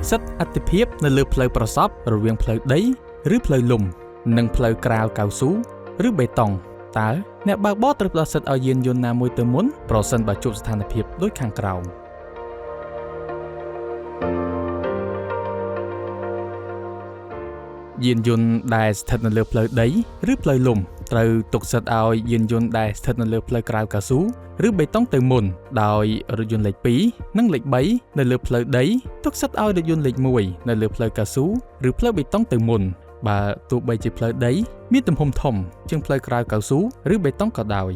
សិទ្ធិអតិភិបនៅលើផ្លូវប្រសពរវាងផ្លូវដីឬផ្លូវលំនិងផ្លូវក្រាលកៅស៊ូឬបេតុងតើអ្នកបើកបរត្រូវផ្ដល់សិទ្ធិឲ្យយានយន្តណាមួយទៅមុនប្រសិនបើជួបស្ថានភាពដូចខាងក្រោមយានយន្តដែលស្ថិតនៅលើផ្លូវដីឬផ្លូវលំត្រូវទុកសិទ្ធិឲ្យយានយន្តដែលស្ថិតនៅលើផ្លូវក្រាលកៅស៊ូឬបេតុងទៅមុនដោយរថយន្តលេខ2និងលេខ3នៅលើផ្លូវដីទុកសិទ្ធិឲ្យរថយន្តលេខ1នៅលើផ្លូវកៅស៊ូឬផ្លូវបេតុងទៅមុនបើទោះបីជាផ្លូវដីមានទំហំធំជាងផ្លូវក្រាលកៅស៊ូឬបេតុងក៏ដោយ